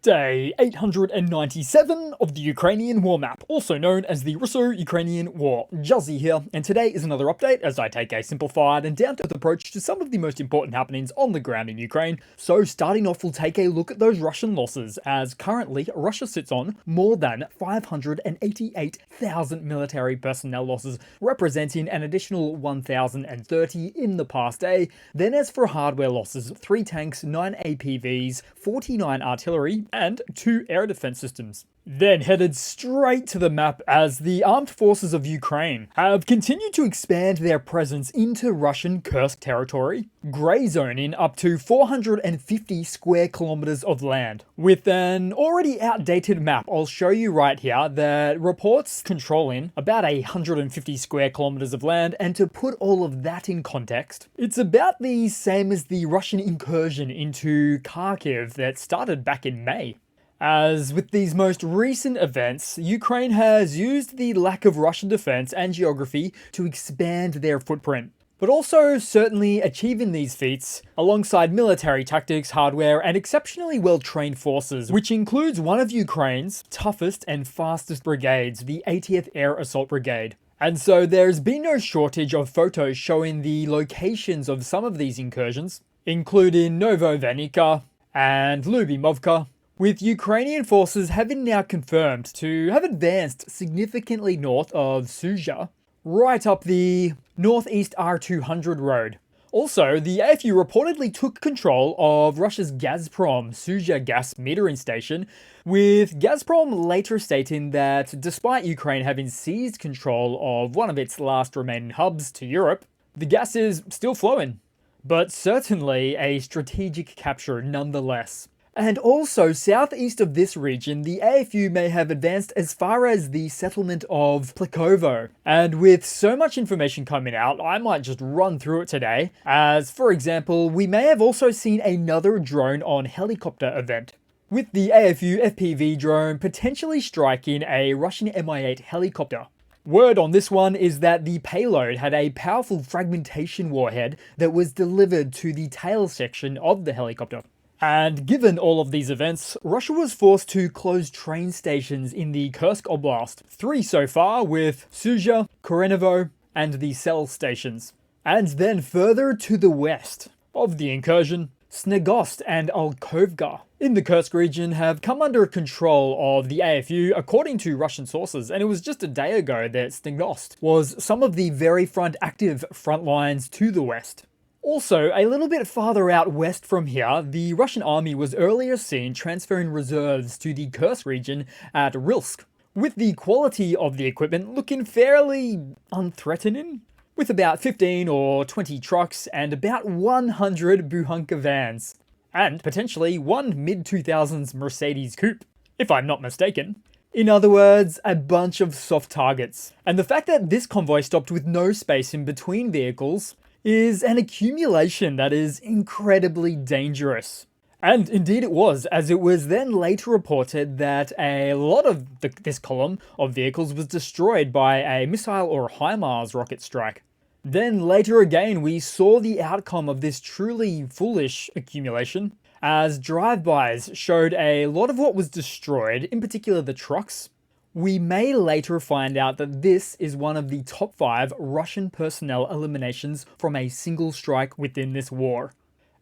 Day 897 of the Ukrainian War Map, also known as the Russo-Ukrainian War. Juzzie here, and today is another update as I take a simplified and down-to-earth approach to some of the most important happenings on the ground in Ukraine. So starting off, we'll take a look at those Russian losses, as currently Russia sits on more than 588,000 military personnel losses, representing an additional 1,030 in the past day. Then as for hardware losses, 3 tanks, 9 APVs, 49 artillery, and 2 air defense systems. Then headed straight to the map as the armed forces of Ukraine have continued to expand their presence into Russian Kursk territory, grey zoning up to 450 square kilometers of land. With an already outdated map I'll show you right here that reports controlling about 150 square kilometers of land, and to put all of that in context, it's about the same as the Russian incursion into Kharkiv that started back in May. As with these most recent events, Ukraine has used the lack of Russian defense and geography to expand their footprint, but also certainly achieving these feats alongside military tactics, hardware, and exceptionally well-trained forces, which includes one of Ukraine's toughest and fastest brigades, the 80th Air Assault Brigade. And so there's been no shortage of photos showing the locations of some of these incursions, including Novovenika and Lyubimovka, with Ukrainian forces having now confirmed to have advanced significantly north of Sudzha, right up the northeast R200 road. Also, the AFU reportedly took control of Russia's Gazprom Sudzha gas metering station, with Gazprom later stating that despite Ukraine having seized control of one of its last remaining hubs to Europe, the gas is still flowing. But certainly a strategic capture nonetheless. And also, southeast of this region, the AFU may have advanced as far as the settlement of Plekovo. And with so much information coming out, I might just run through it today. As, for example, we may have also seen another drone on helicopter event, with the AFU FPV drone potentially striking a Russian Mi-8 helicopter. Word on this one is that the payload had a powerful fragmentation warhead that was delivered to the tail section of the helicopter. And given all of these events, Russia was forced to close train stations in the Kursk Oblast, 3 so far, with Sudzha, Korenovo, and the Sel stations. And then further to the west of the incursion, Snegost and Alkovka in the Kursk region have come under control of the AFU according to Russian sources, and it was just a day ago that Snegost was some of the very active front lines to the west. Also, a little bit farther out west from here, the Russian army was earlier seen transferring reserves to the Kursk region at Rilsk, with the quality of the equipment looking fairly unthreatening, with about 15 or 20 trucks and about 100 Buhanka vans, and potentially one mid-2000s Mercedes coupe, if I'm not mistaken. In other words, a bunch of soft targets. And the fact that this convoy stopped with no space in between vehicles is an accumulation that is incredibly dangerous. And indeed it was, as it was then later reported that a lot of this column of vehicles was destroyed by a missile or HIMARS rocket strike. Then later again we saw the outcome of this truly foolish accumulation, as drive-bys showed a lot of what was destroyed, in particular the trucks. We may later find out that this is one of the top 5 Russian personnel eliminations from a single strike within this war.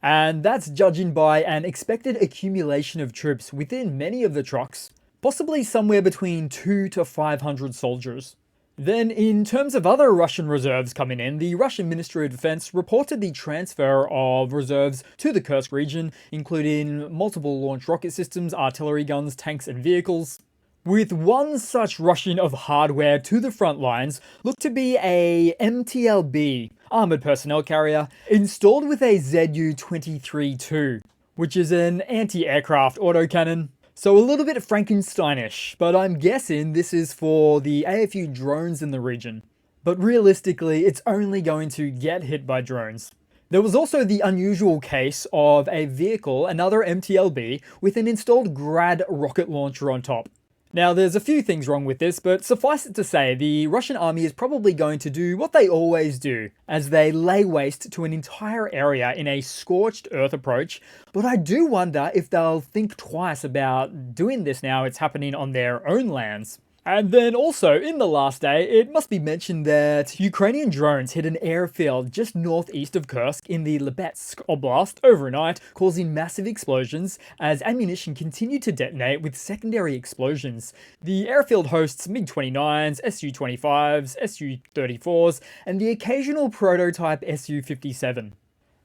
And that's judging by an expected accumulation of troops within many of the trucks, possibly somewhere between 200 to 500 soldiers. Then in terms of other Russian reserves coming in, the Russian Ministry of Defense reported the transfer of reserves to the Kursk region, including multiple launch rocket systems, artillery guns, tanks and vehicles. With one such rushing of hardware to the front lines looked to be a MTLB, Armoured Personnel Carrier, installed with a Zu-23-2, which is an anti-aircraft autocannon. So a little bit Frankensteinish, but I'm guessing this is for the AFU drones in the region. But realistically, it's only going to get hit by drones. There was also the unusual case of a vehicle, another MTLB, with an installed Grad rocket launcher on top. Now, there's a few things wrong with this, but suffice it to say, the Russian army is probably going to do what they always do, as they lay waste to an entire area in a scorched earth approach. But I do wonder if they'll think twice about doing this now it's happening on their own lands. And then also, in the last day, it must be mentioned that Ukrainian drones hit an airfield just northeast of Kursk in the Lebetsk Oblast overnight, causing massive explosions as ammunition continued to detonate with secondary explosions. The airfield hosts MiG-29s, Su-25s, Su-34s, and the occasional prototype Su-57.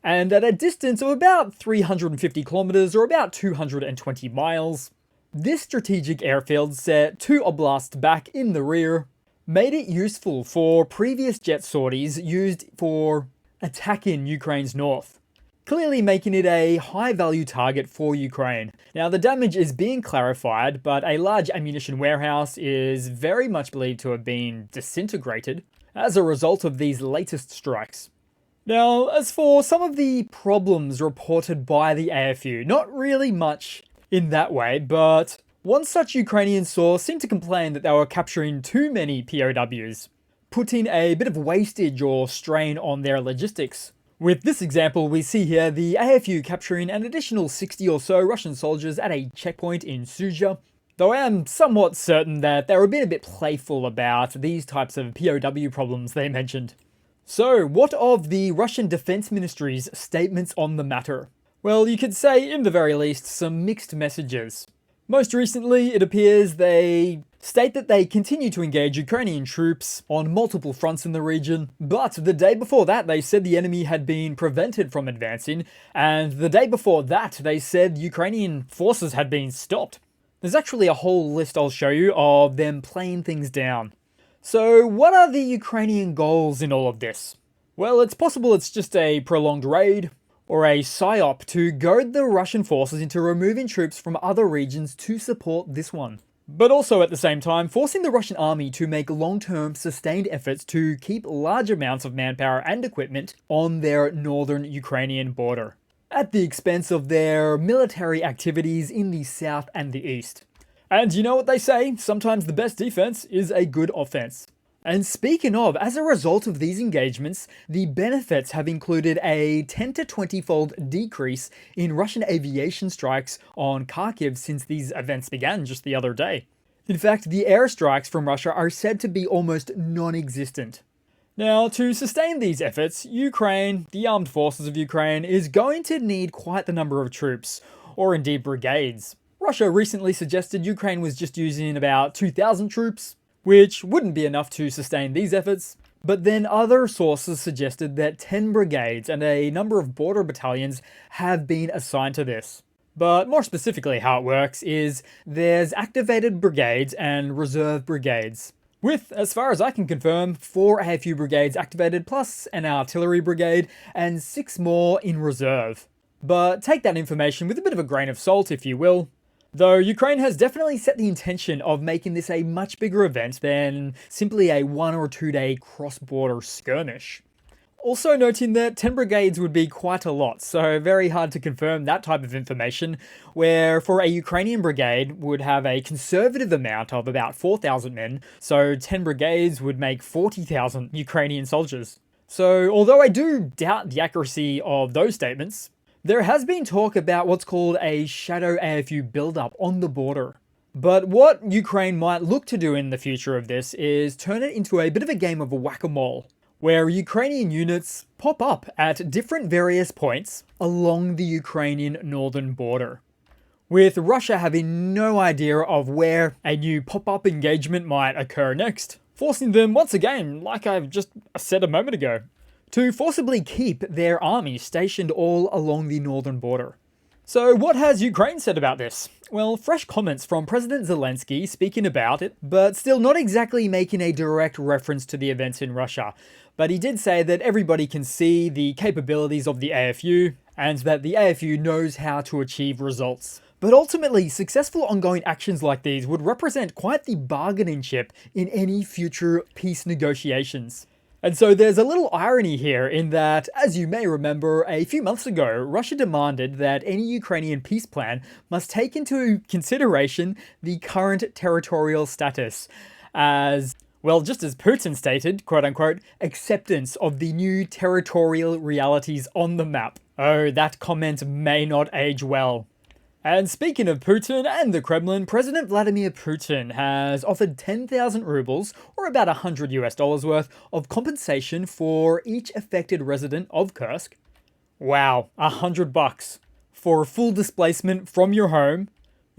And at a distance of about 350 kilometers or about 220 miles, this strategic airfield set 2 oblasts back in the rear, made it useful for previous jet sorties used for attacking Ukraine's north, clearly making it a high-value target for Ukraine. Now, the damage is being clarified, but a large ammunition warehouse is very much believed to have been disintegrated as a result of these latest strikes. Now, as for some of the problems reported by the AFU, not really much in that way, but one such Ukrainian source seemed to complain that they were capturing too many POWs, putting a bit of wastage or strain on their logistics. With this example we see here the AFU capturing an additional 60 or so Russian soldiers at a checkpoint in Suja, though I am somewhat certain that they were being a bit playful about these types of POW problems they mentioned. So, what of the Russian Defense Ministry's statements on the matter? Well, you could say, in the very least, some mixed messages. Most recently, it appears they state that they continue to engage Ukrainian troops on multiple fronts in the region, but the day before that they said the enemy had been prevented from advancing, and the day before that they said Ukrainian forces had been stopped. There's actually a whole list I'll show you of them playing things down. So, what are the Ukrainian goals in all of this? Well, it's possible it's just a prolonged raid, or a psyop to goad the Russian forces into removing troops from other regions to support this one. But also at the same time, forcing the Russian army to make long-term sustained efforts to keep large amounts of manpower and equipment on their northern Ukrainian border, at the expense of their military activities in the south and the east. And you know what they say, sometimes the best defense is a good offense. And speaking of, as a result of these engagements, the benefits have included a 10 to 20-fold decrease in Russian aviation strikes on Kharkiv since these events began just the other day. In fact, the airstrikes from Russia are said to be almost non-existent. Now, to sustain these efforts, Ukraine, the armed forces of Ukraine, is going to need quite the number of troops, or indeed brigades. Russia recently suggested Ukraine was just using about 2,000 troops, which wouldn't be enough to sustain these efforts. But then other sources suggested that 10 brigades and a number of border battalions have been assigned to this. But more specifically how it works is there's activated brigades and reserve brigades, with, as far as I can confirm, 4 AFU brigades activated plus an artillery brigade and 6 more in reserve. But take that information with a bit of a grain of salt, if you will. Though Ukraine has definitely set the intention of making this a much bigger event than simply a 1 or 2 day cross-border skirmish. Also noting that 10 brigades would be quite a lot, so very hard to confirm that type of information, where for a Ukrainian brigade would have a conservative amount of about 4,000 men, so 10 brigades would make 40,000 Ukrainian soldiers. So although I do doubt the accuracy of those statements, there has been talk about what's called a shadow AFU build-up on the border. But what Ukraine might look to do in the future of this is turn it into a bit of a game of whack-a-mole, where Ukrainian units pop up at different various points along the Ukrainian northern border, with Russia having no idea of where a new pop-up engagement might occur next, forcing them once again, like I've just said a moment ago, to forcibly keep their army stationed all along the northern border. So what has Ukraine said about this? Well, fresh comments from President Zelensky speaking about it, but still not exactly making a direct reference to the events in Russia. But he did say that everybody can see the capabilities of the AFU, and that the AFU knows how to achieve results. But ultimately, successful ongoing actions like these would represent quite the bargaining chip in any future peace negotiations. And so there's a little irony here in that, as you may remember, a few months ago, Russia demanded that any Ukrainian peace plan must take into consideration the current territorial status as, well, just as Putin stated, quote unquote, acceptance of the new territorial realities on the map. Oh, that comment may not age well. And speaking of Putin and the Kremlin, President Vladimir Putin has offered 10,000 rubles, or about $100 worth, of compensation for each affected resident of Kursk. Wow, $100 for full displacement from your home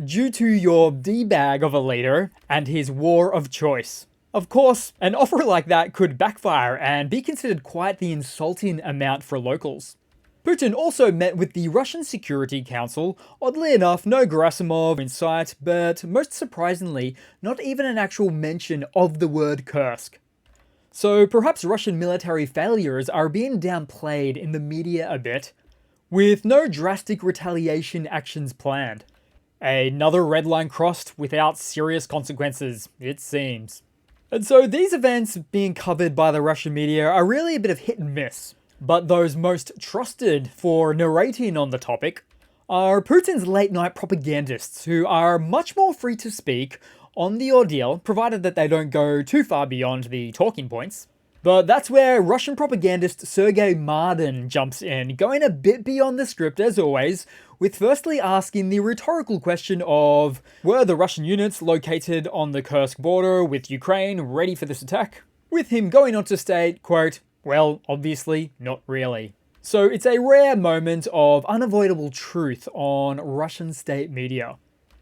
due to your D-bag of a leader and his war of choice. Of course, an offer like that could backfire and be considered quite the insulting amount for locals. Putin also met with the Russian Security Council. Oddly enough, no Gerasimov in sight, but most surprisingly, not even an actual mention of the word Kursk. So perhaps Russian military failures are being downplayed in the media a bit, with no drastic retaliation actions planned. Another red line crossed without serious consequences, it seems. And so these events being covered by the Russian media are really a bit of hit and miss. But those most trusted for narrating on the topic are Putin's late-night propagandists, who are much more free to speak on the ordeal, provided that they don't go too far beyond the talking points. But that's where Russian propagandist Sergei Martin jumps in, going a bit beyond the script as always, with firstly asking the rhetorical question of, were the Russian units located on the Kursk border with Ukraine ready for this attack? With him going on to state, quote, well, obviously, not really. So it's a rare moment of unavoidable truth on Russian state media.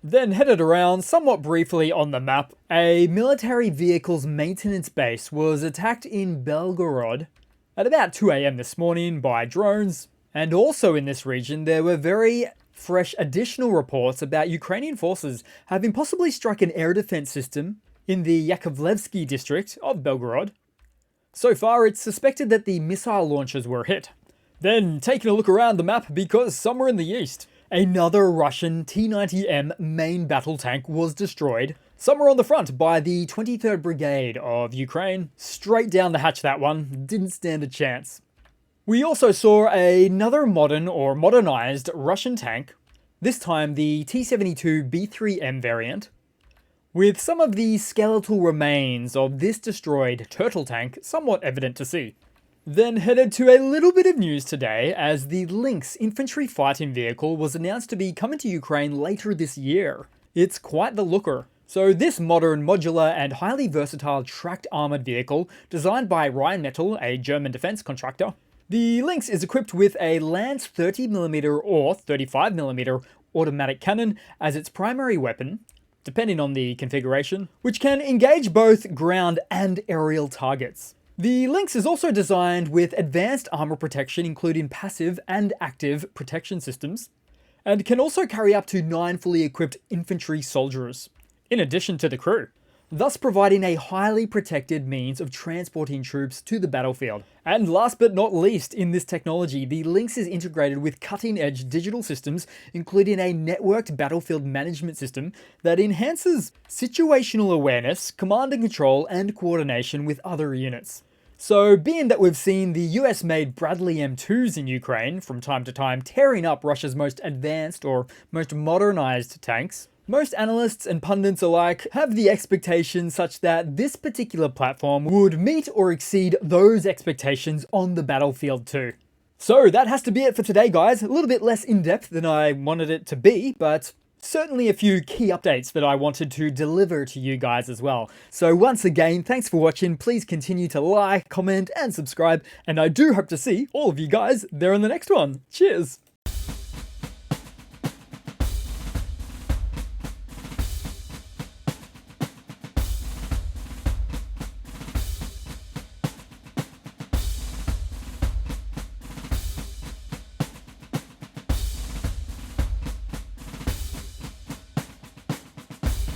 Then headed around somewhat briefly on the map, a military vehicles maintenance base was attacked in Belgorod at about 2 AM this morning by drones. And also in this region, there were very fresh additional reports about Ukrainian forces having possibly struck an air defense system in the Yakovlevsky district of Belgorod. So far, it's suspected that the missile launchers were hit. Then, taking a look around the map, because somewhere in the east, another Russian T-90M main battle tank was destroyed, somewhere on the front by the 23rd Brigade of Ukraine. Straight down the hatch that one, didn't stand a chance. We also saw another modern or modernized Russian tank, this time the T-72B3M variant, with some of the skeletal remains of this destroyed turtle tank somewhat evident to see. Then headed to a little bit of news today as the Lynx infantry fighting vehicle was announced to be coming to Ukraine later this year. It's quite the looker. So this modern, modular and highly versatile tracked armoured vehicle, designed by Rheinmetall, a German defence contractor. The Lynx is equipped with a Lance 30mm or 35mm automatic cannon as its primary weapon, depending on the configuration, which can engage both ground and aerial targets. The Lynx is also designed with advanced armor protection, including passive and active protection systems, and can also carry up to 9 fully equipped infantry soldiers, in addition to the crew, thus providing a highly protected means of transporting troops to the battlefield. And last but not least in this technology, the Lynx is integrated with cutting-edge digital systems, including a networked battlefield management system that enhances situational awareness, command and control, and coordination with other units. So, being that we've seen the US-made Bradley M2s in Ukraine from time to time tearing up Russia's most advanced or most modernized tanks, most analysts and pundits alike have the expectation such that this particular platform would meet or exceed those expectations on the battlefield too. So that has to be it for today, guys. A little bit less in-depth than I wanted it to be, but certainly a few key updates that I wanted to deliver to you guys as well. So once again, thanks for watching. Please continue to like, comment, and subscribe, and I do hope to see all of you guys there in the next one. Cheers!